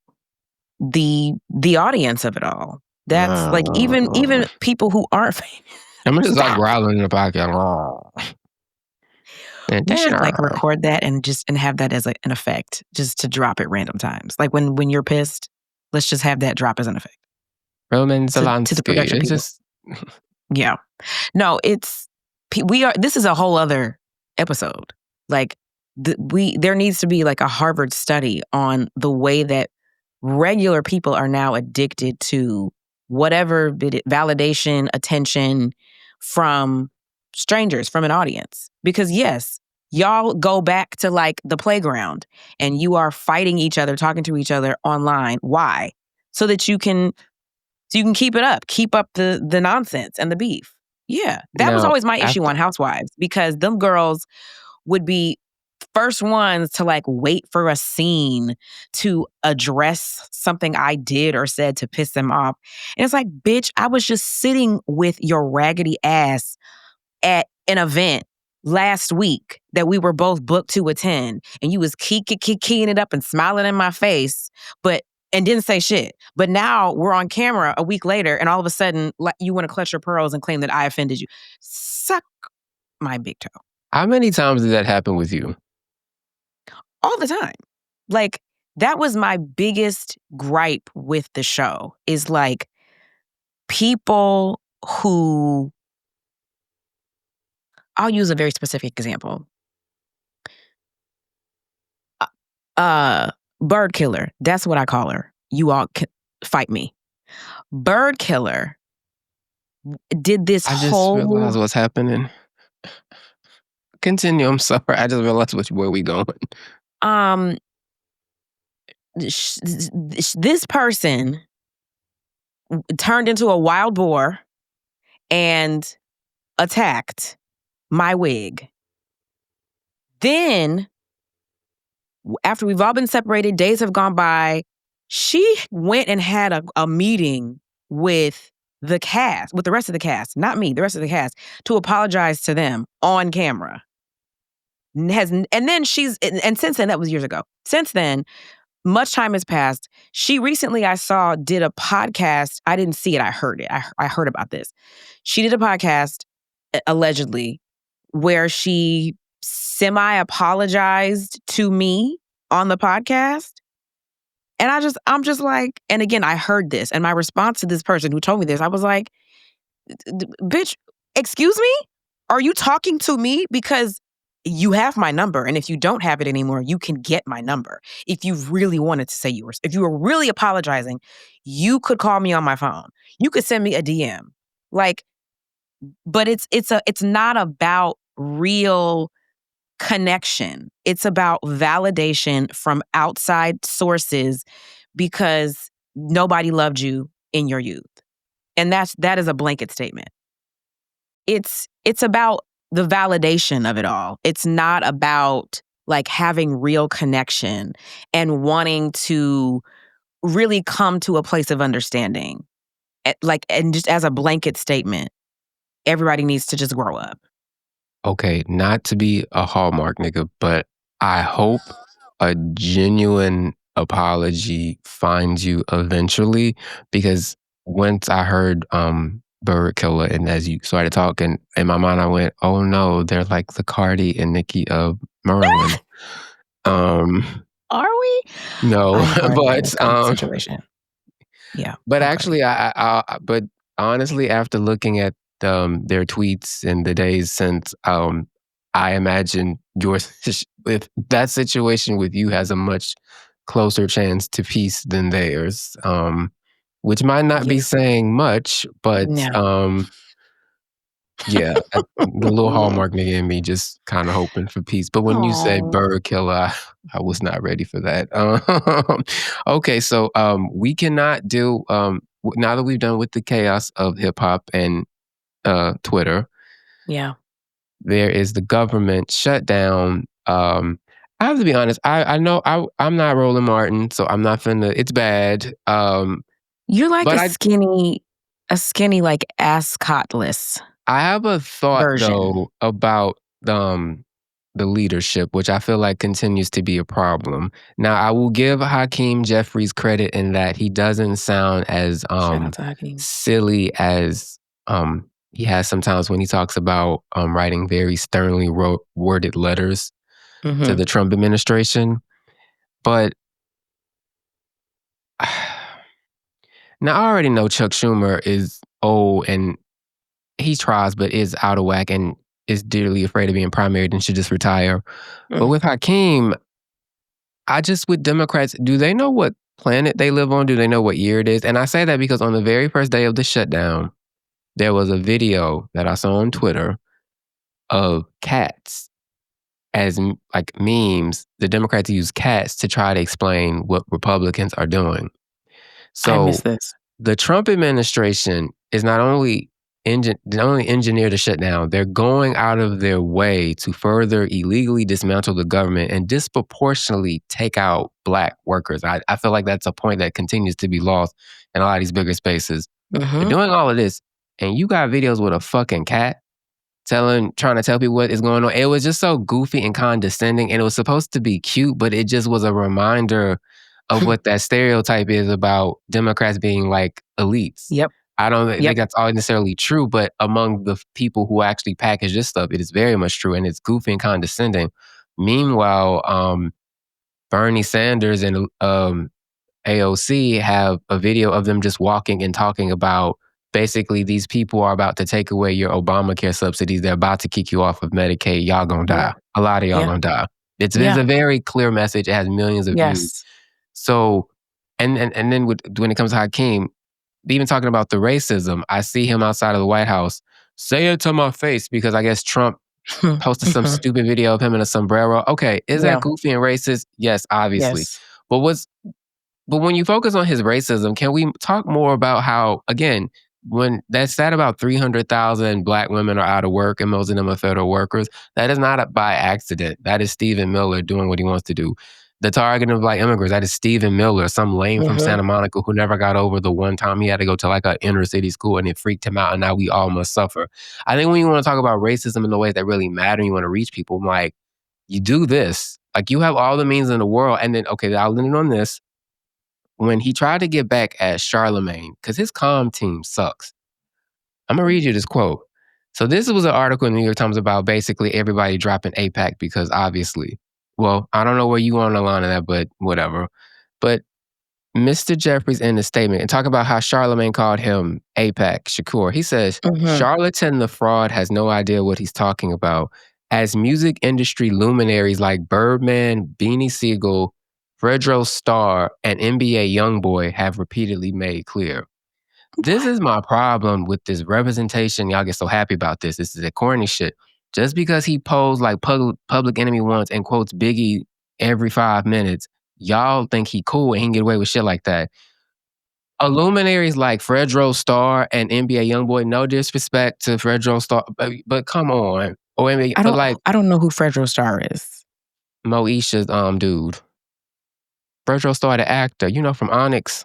the audience of it all. That's like even people who aren't famous. I'm gonna start growling in the pocket. You should like record that and have that as an effect, just to drop at random times. Like when you're pissed, let's just have that drop as an effect. Roman Zelensky. To the production people. Yeah. No, this is a whole other episode. Like there needs to be like a Harvard study on the way that regular people are now addicted to whatever validation, attention from strangers, from an audience. Because yes, y'all go back to like the playground and you are fighting each other, talking to each other online. Why? So that you can keep it up, keep up the nonsense and the beef. Yeah, that was always my issue on Housewives, because them girls would be first ones to like wait for a scene to address something I did or said to piss them off. And it's like, bitch, I was just sitting with your raggedy ass at an event last week that we were both booked to attend, and you was keying it up and smiling in my face, and didn't say shit. But now we're on camera a week later, and all of a sudden you want to clutch your pearls and claim that I offended you. Suck my big toe. How many times did that happen with you? All the time. Like, that was my biggest gripe with the show, is like people who, I'll use a very specific example. Bird killer. That's what I call her. You all can fight me. Bird Killer did this I just realized whole... what's happening. Continue. I'm sorry. I just realized where we going. This person turned into a wild boar and attacked my wig. Then, after we've all been separated, days have gone by, she went and had a meeting with the cast, with the rest of the cast, not me, the rest of the cast, to apologize to them on camera. And then and since then, that was years ago. Since then, much time has passed. She recently, I saw, did a podcast. I didn't see it. I heard it. I heard about this. She did a podcast, allegedly, where she semi-apologized to me on the podcast. And I'm just like, and again, I heard this, and my response to this person who told me this, I was like, bitch, excuse me? Are you talking to me? Because you have my number, and if you don't have it anymore, you can get my number. If you really wanted to say if you were really apologizing, you could call me on my phone. You could send me a DM. Like, but it's not about real connection. It's about validation from outside sources because nobody loved you in your youth. And that is a blanket statement. It's about the validation of it all. It's not about like having real connection and wanting to really come to a place of understanding. And just as a blanket statement, everybody needs to just grow up. Okay, not to be a Hallmark nigga, but I hope a genuine apology finds you eventually, because once I heard Bird Killer, and as you started talking, in my mind I went, oh no, they're like the Cardi and Nicki of Maryland. Are we? No, but situation. Yeah. But actually, but honestly, after looking at their tweets in the days since, I imagine if that situation with you has a much closer chance to peace than theirs, which might not be saying much, but yeah, the little Hallmark nigga in me just kind of hoping for peace. But when you say Bird Killer, I was not ready for that. Okay, so we cannot do, now that we've done with the chaos of hip hop and Twitter. Yeah. There is the government shutdown. I have to be honest. I know I'm not Roland Martin, so I'm not finna. It's bad. You're like a skinny like ascotless. I have a thought version. though about the leadership, which I feel like continues to be a problem. Now, I will give Hakeem Jeffries credit in that he doesn't sound as silly as he has sometimes when he talks about writing very sternly worded letters to the Trump administration. But now I already know Chuck Schumer is old and he tries, but is out of whack and is dearly afraid of being primaried and should just retire. But with Hakeem, with Democrats, do they know what planet they live on? Do they know what year it is? And I say that because on the very first day of the shutdown, there was a video that I saw on Twitter of cats as like memes. The Democrats use cats to try to explain what Republicans are doing. So I miss this. The Trump administration is not only engineered a shutdown, they're going out of their way to further illegally dismantle the government and disproportionately take out Black workers. I feel like that's a point that continues to be lost in a lot of these bigger spaces. They're doing all of this, and you got videos with a fucking cat trying to tell people what is going on. It was just so goofy and condescending, and it was supposed to be cute, but it just was a reminder of what that stereotype is about Democrats being like elites. Yep. I don't think that's all necessarily true, but among the people who actually package this stuff, it is very much true, and it's goofy and condescending. Meanwhile, Bernie Sanders and AOC have a video of them just walking and talking about basically these people are about to take away your Obamacare subsidies. They're about to kick you off of Medicaid. Y'all gonna die. A lot of y'all gonna die. It's a very clear message. It has millions of views. So, and then when it comes to Hakeem, even talking about the racism, I see him outside of the White House. Say it to my face, because I guess Trump posted some stupid video of him in a sombrero. Okay, is that goofy and racist? Yes, obviously. Yes. But when you focus on his racism, can we talk more about how, again, when that's sad about 300,000 Black women are out of work and most of them are federal workers, that is not by accident. That is Stephen Miller doing what he wants to do. The targeting of Black immigrants, that is Stephen Miller, some lame from Santa Monica who never got over the one time he had to go to like an inner city school and it freaked him out, and now we all must suffer. I think when you want to talk about racism in the ways that really matter and you want to reach people, I'm like, you do this. Like, you have all the means in the world, and then, okay, I'll end on this. When he tried to get back at Charlemagne, because his comm team sucks. I'm going to read you this quote. So this was an article in the New York Times about basically everybody dropping AIPAC because obviously, well, I don't know where you on the line of that, but whatever. But Mr. Jeffries in the statement and talk about how Charlemagne called him AIPAC Shakur. He says, charlatan the fraud has no idea what he's talking about, as music industry luminaries like Birdman, Beanie Siegel, Fredro Starr, and NBA Youngboy have repeatedly made clear. This is my problem with this representation. Y'all get so happy about this. This is the corny shit. Just because he posed like Public Enemy once and quotes Biggie every 5 minutes, y'all think he cool and he can get away with shit like that. Luminaries like Fredro Starr and NBA Youngboy, no disrespect to Fredro Starr, but come on. I don't know who Fredro Starr is. Moesha's dude. Fredro Starr, the actor, you know, from Onyx.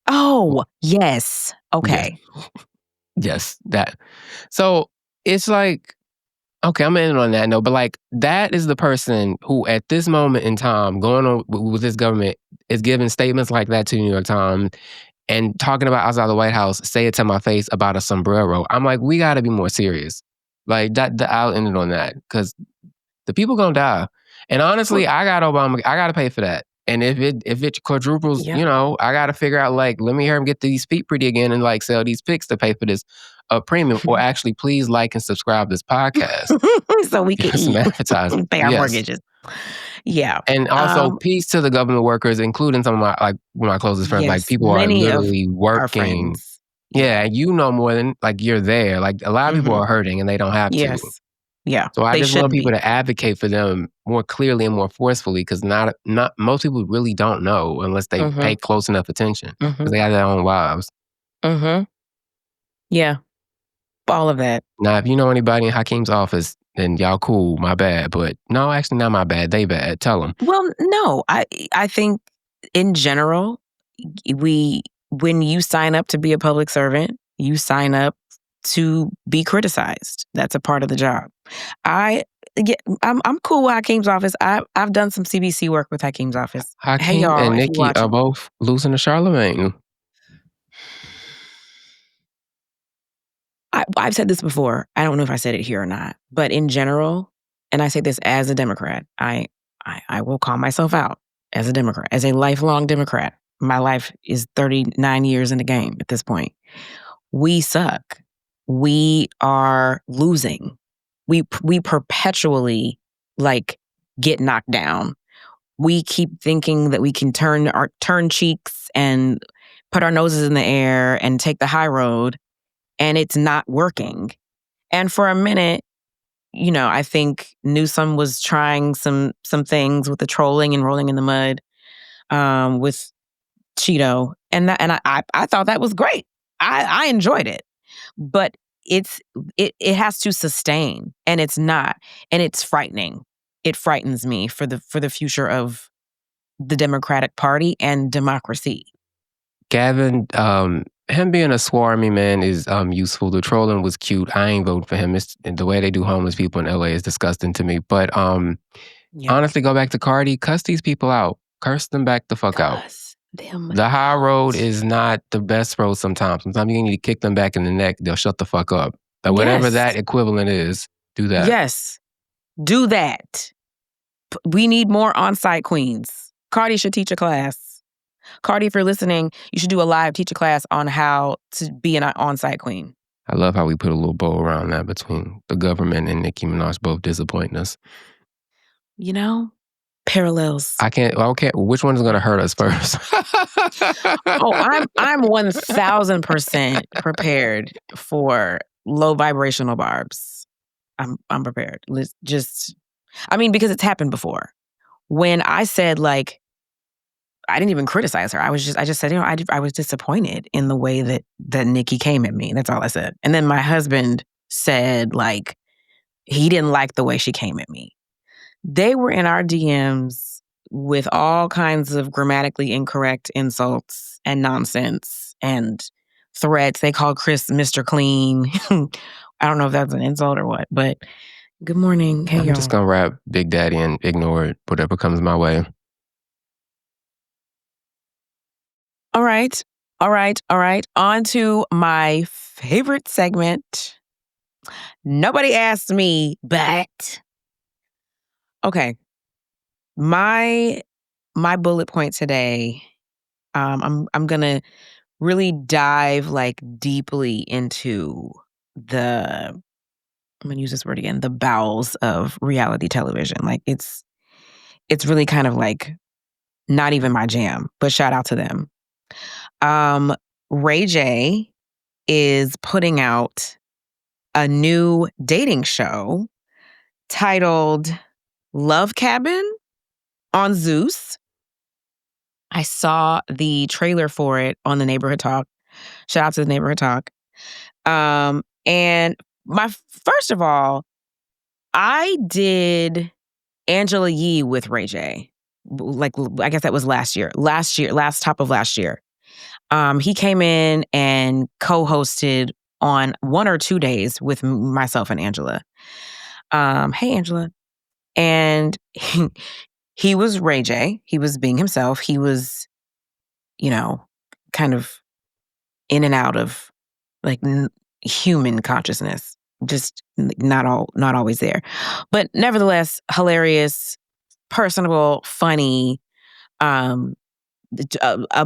Oh, yes. Okay. Yes, that. So it's like, okay, I'm in on that note, but like, that is the person who at this moment in time, going on with this government, is giving statements like that to the New York Times and talking about outside the White House, say it to my face about a sombrero. I'm like, we got to be more serious. Like, I'll end it on that, because the people gonna die. And honestly, I got Obama. I got to pay for that. And if it quadruples, you know, I got to figure out, like, let me hear him get these feet pretty again and like sell these pics to pay for this premium. Or actually, please like and subscribe this podcast so we can some advertising, pay our mortgages. Yeah. And also, peace to the government workers, including some of my closest friends. Like, people are literally working. Yeah, you know more than, like, you're there. Like, a lot of people are hurting and they don't have to. Yeah. So I just want people to advocate for them more clearly and more forcefully, because not most people really don't know unless they pay close enough attention, because they have their own lives. Yeah. All of that. Now, if you know anybody in Hakeem's office, then y'all cool, my bad. But no, actually not my bad. They bad. Tell them. Well, no. I think in general, when you sign up to be a public servant, you sign up to be criticized. That's a part of the job. I'm cool with Hakeem's office. I've done some CBC work with Hakeem's office. Hakeem and Nicki are both losing to Charlemagne. I've said this before. I don't know if I said it here or not, but in general, and I say this as a Democrat, I will call myself out as a Democrat, as a lifelong Democrat. My life is 39 years in the game at this point. We suck. We are losing. We perpetually, like, get knocked down. We keep thinking that we can turn cheeks and put our noses in the air and take the high road, and it's not working. And for a minute, you know, I think Newsom was trying some things with the trolling and rolling in the mud with Cheeto, and I thought that was great. I enjoyed it. But it has to sustain, and it's not, and it's frightening. It frightens me for the future of the Democratic Party and democracy. Gavin, him being a swarmy man is useful. The trolling was cute. I ain't voting for him. The way they do homeless people in LA is disgusting to me. But honestly, go back to Cardi. Cuss these people out. Curse them back the fuck out. The high road is not the best road sometimes. Sometimes you need to kick them back in the neck. They'll shut the fuck up. But whatever that equivalent is, do that. Yes. Do that. We need more on-site queens. Cardi should teach a class. Cardi, if you're listening, you should do a live teacher class on how to be an on-site queen. I love how we put a little bow around that between the government and Nicki Minaj both disappointing us. You know, Parallels. I can't. Which one's going to hurt us first? I'm 1000% prepared for low vibrational barbs. I'm prepared. Because it's happened before. When I said, like, I didn't even criticize her. I just said, I was disappointed in the way that Nicki came at me. That's all I said. And then my husband said, like, he didn't like the way she came at me. They were in our DMs with all kinds of grammatically incorrect insults and nonsense and threats. They called Chris Mr. Clean. I don't know if that's an insult or what, but good morning. Hey, I'm y'all. just going to rap Big Daddy and ignore it, whatever comes my way. All right. On to my favorite segment. Nobody asked me, but okay. My bullet point today, I'm gonna really dive like deeply into I'm gonna use this word again, the bowels of reality television. Like it's really kind of like not even my jam, but shout out to them. Ray J is putting out a new dating show titled Love Cabin on Zeus. I saw the trailer for it on the Neighborhood Talk. Shout out to the Neighborhood Talk. And first of all, I did Angela Yee with Ray J. Like, I guess that was last top of last year. He came in and co-hosted on 1 or 2 days with myself and Angela. Hey, Angela. And he was Ray J. He was being himself. He was, kind of in and out of like human consciousness, just not always there. But nevertheless, hilarious, personable, funny, a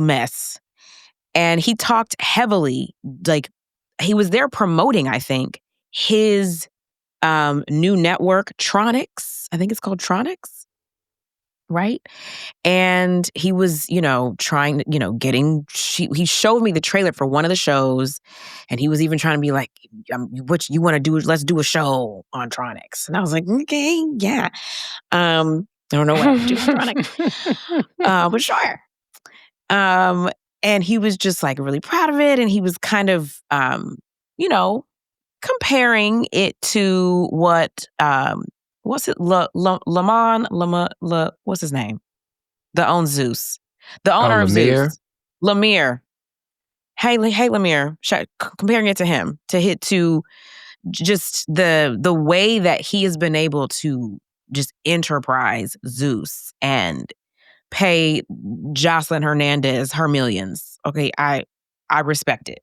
mess. And he talked heavily, like he was there promoting, I think, his new network, Tronics. I think it's called Tronics, right? And he was, trying, he showed me the trailer for one of the shows, and he was even trying to be like, what you want to do, let's do a show on Tronics. And I was like, okay, yeah. I don't know what I do with Tronics, but sure. And he was just like really proud of it. And he was kind of, comparing it to what, what's it? What's his name? The owner of Zeus. Lemire. Hey, Lemire. Comparing it to him, to just the way that he has been able to just enterprise Zeus and pay Jocelyn Hernandez her millions. Okay, I respect it.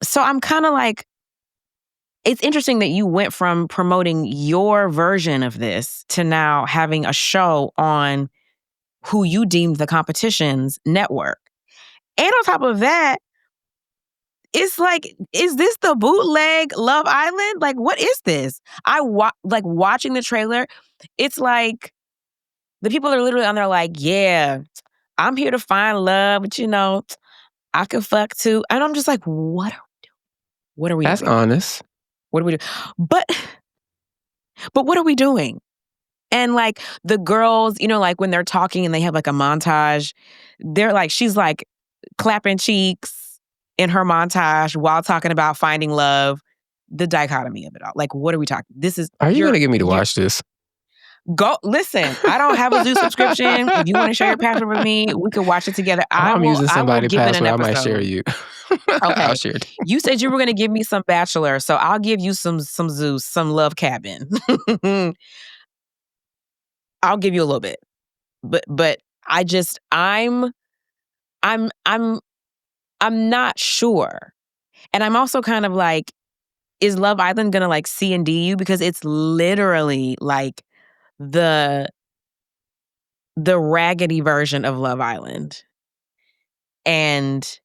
So I'm kind of like, it's interesting that you went from promoting your version of this to now having a show on who you deemed the competition's network. And on top of that, it's like, is this the bootleg Love Island? Like, what is this? Watching the trailer, it's like the people are literally on there like, yeah, I'm here to find love, but I can fuck too. And I'm just like, what are we doing? What are we doing? That's honest. What are we doing? But what are we doing? And like the girls, like when they're talking and they have like a montage, they're like, she's like clapping cheeks in her montage while talking about finding love. The dichotomy of it all. Like, what are we talking? Are you going to get me to watch this? Go listen. I don't have a Zeus subscription. If you want to share your password with me, we could watch it together. I'm using somebody's password. I might share you. Okay. I'll share it. You said you were going to give me some Bachelor, so I'll give you some Zeus, some Love Cabin. I'll give you a little bit, but I'm not sure, and I'm also kind of like, is Love Island gonna like C&D you, because it's literally like the raggedy version of Love Island, and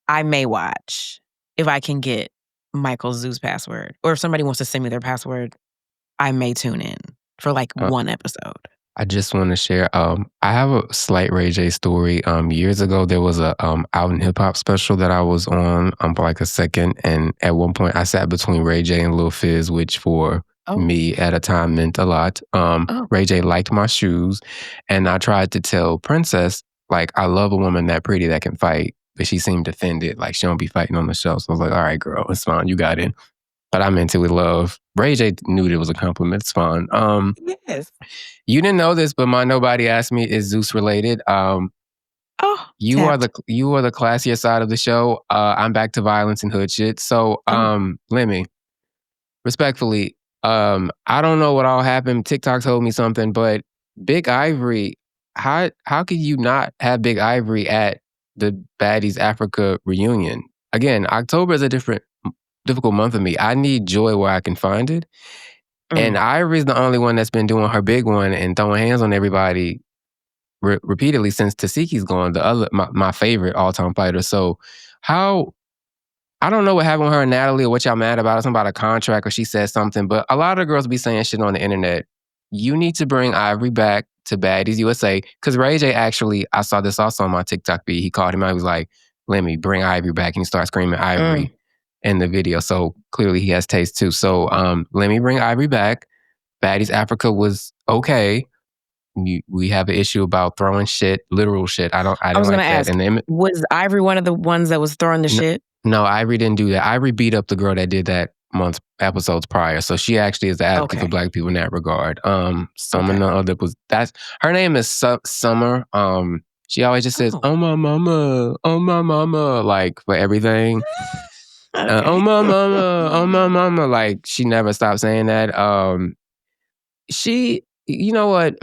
I may watch if I can get Michael's Zeus password, or if somebody wants to send me their password, I may tune in for like one episode. I just want to share. I have a slight Ray J story. Years ago, there was a Out in Hip Hop special that I was on for like a second, and at one point, I sat between Ray J and Lil Fizz, which for me at a time meant a lot. Ray J liked my shoes, and I tried to tell Princess, like, I love a woman that pretty that can fight, but she seemed offended, like she don't be fighting on the show. So I was like, all right, girl, it's fine, you got it. But I meant it with love. Ray J knew it was a compliment. It's fine. Yes. You didn't know this, but my Nobody Asked Me is Zeus related. You are the classier side of the show. I'm back to violence and hood shit. So, Lemmy, respectfully, I don't know what all happened. TikTok told me something, but Big Ivory, how could you not have Big Ivory at the Baddies Africa reunion? Again, October is a difficult month for me. I need joy where I can find it. And Ivory's the only one that's been doing her big one and throwing hands on everybody repeatedly since Tasiki's gone, the other my favorite all-time fighter. So I don't know what happened with her and Natalie or what y'all mad about. It's something about a contract or she said something, but a lot of girls be saying shit on the internet. You need to bring Ivory back to Baddies USA. Because Ray J actually, I saw this also on my TikTok feed. He called him out. He was like, let me bring Ivory back. And he started screaming Ivory in the video. So clearly he has taste too. So let me bring Ivory back. Baddies Africa was okay. We have an issue about throwing shit, literal shit. I was gonna like ask, that. was Ivory one of the ones that was throwing the shit? No, Ivory didn't do that. Ivory beat up the girl that did that episodes prior. So she actually is the advocate for Black people in that regard. Some of the other her name is Summer. She always just says, "Oh my mama," like for everything. Oh my mama, like she never stopped saying that. You know what?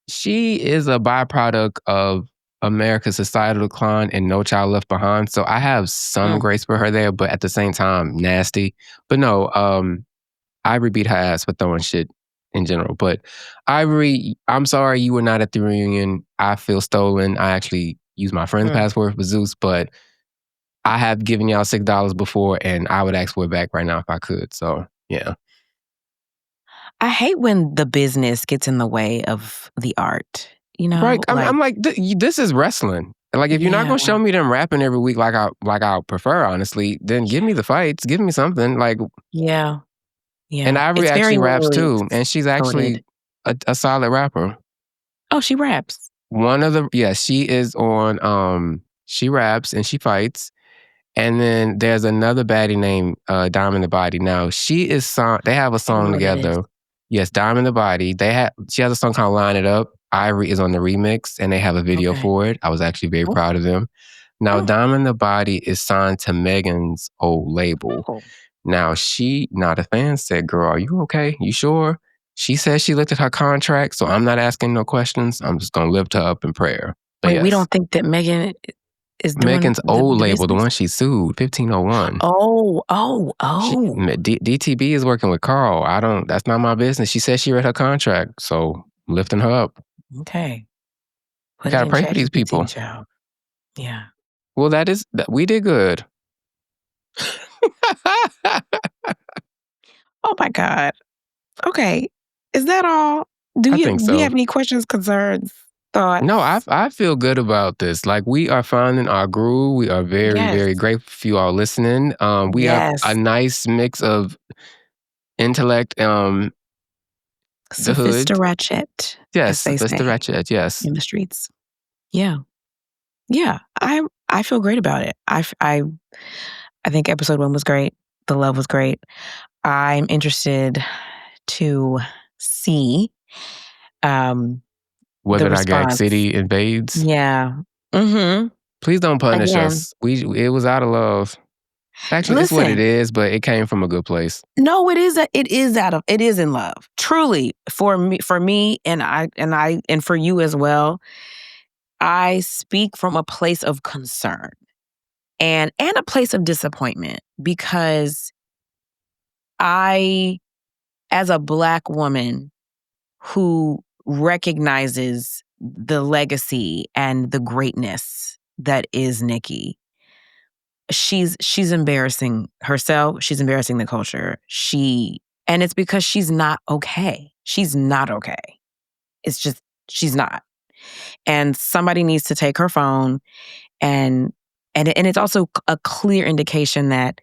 She is a byproduct of America's societal decline and No Child Left Behind. So I have some grace for her there, but at the same time, nasty. But no, Ivory beat her ass for throwing shit in general. But Ivory, I'm sorry you were not at the reunion. I feel stolen. I actually used my friend's passport for Zeus, but I have given y'all $6 before, and I would ask for it back right now if I could. So yeah. I hate when the business gets in the way of the art. You know, right? I'm like, this is wrestling. Like, if you're not gonna show me them rapping every week, like I prefer, honestly, then give me the fights, give me something. Like, yeah. And Ivory actually raps too, and she's actually a solid rapper. Oh, she raps. She is on. She raps and she fights. And then there's another baddie named Diamond the Body. Now she is they have a song together. Yes, Diamond the Body. She has a song called Line It Up. Ivory is on the remix and they have a video for it. I was actually very proud of them. Now Diamond the Body is signed to Megan's old label. Now she not a fan said, "Girl, are you okay? You sure?" She says she looked at her contract, so I'm not asking no questions. I'm just gonna lift her up in prayer. But wait, we don't think that Megan is doing Megan's old label, the one she sued, 1501. DTB is working with Carl. That's not my business. She said she read her contract, so lifting her up. Okay. Gotta pray for these people. Yeah. Well, we did good. Oh my God. Okay. Is that all? Do you have any questions, concerns, thoughts? No, I feel good about this. Like, we are finding our groove. We are very, very grateful for you all listening. We have a nice mix of intellect, the hood. Ratchet. Yes, Mr. Ratchet, yes. In the streets. Yeah. Yeah. I feel great about it. I think episode 1 was great. The love was great. I'm interested to see whether our Gag City invades. Yeah. Please don't punish us. It was out of love. Actually, it's what it is, but it came from a good place. No, it is in love. Truly, for me, and for you as well. I speak from a place of concern and a place of disappointment because I, as a Black woman who recognizes the legacy and the greatness that is Nicki, she's embarrassing herself. She's embarrassing the culture. And it's because she's not okay. She's not okay. It's just, she's not. And somebody needs to take her phone and it's also a clear indication that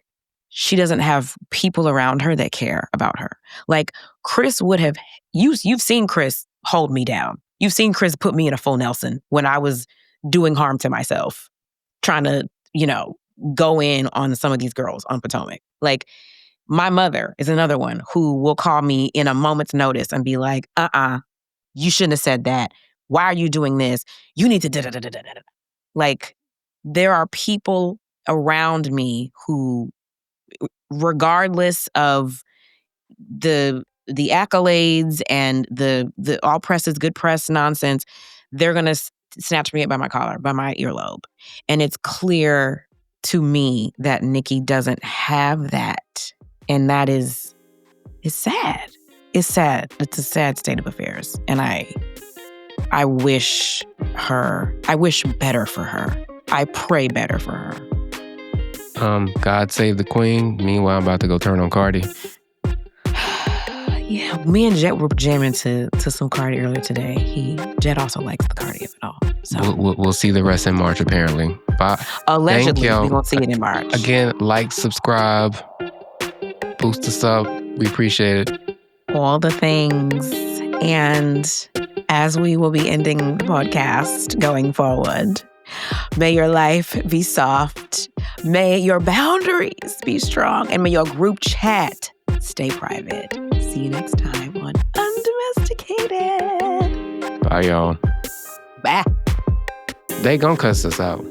she doesn't have people around her that care about her. Like Chris would have, you've seen Chris hold me down. You've seen Chris put me in a full Nelson when I was doing harm to myself, trying to, go in on some of these girls on Potomac. Like my mother is another one who will call me in a moment's notice and be like, you shouldn't have said that. Why are you doing this? You need to da-da-da-da-da-da. Like there are people around me who, regardless of the accolades and the all press is good press nonsense, they're going to snatch me up by my collar, by my earlobe. And it's clear to me that Nicki doesn't have that. And that is sad. It's sad. It's a sad state of affairs. And I wish better for her. I pray better for her. God save the queen. Meanwhile, I'm about to go turn on Cardi. Yeah, me and Jet were jamming to some Cardi earlier today. Jet also likes the Cardi of it all. So We'll see the rest in March, apparently. Bye. Allegedly, we're going to see it in March. Again, like, subscribe, boost us up. We appreciate it. All the things. And as we will be ending the podcast going forward, may your life be soft. May your boundaries be strong. And may your group chat stay private. See you next time on Undomesticated. Bye, y'all. Bye. They gonna cuss us out.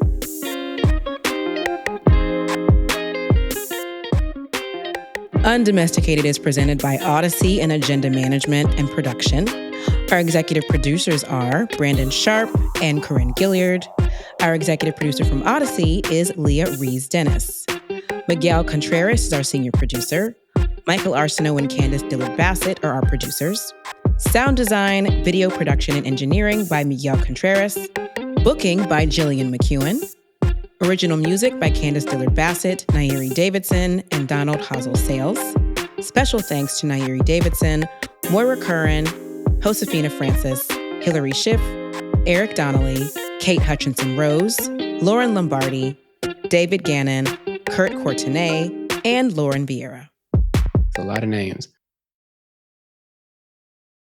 Undomesticated is presented by Odyssey and Agenda Management and Production. Our executive producers are Brandon Sharp and Corinne Gilliard. Our executive producer from Odyssey is Leah Rees-Dennis. Miguel Contreras is our senior producer. Michael Arceneaux and Candiace Dillard Bassett are our producers. Sound design, video production, and engineering by Miguel Contreras. Booking by Jillian McEwen. Original music by Candiace Dillard Bassett, Nairi Davidson, and Donald Hazel Sales. Special thanks to Nairi Davidson, Moira Curran, Josefina Francis, Hillary Schiff, Eric Donnelly, Kate Hutchinson Rose, Lauren Lombardi, David Gannon, Kurt Courtenay, and Lauren Vieira. It's a lot of names.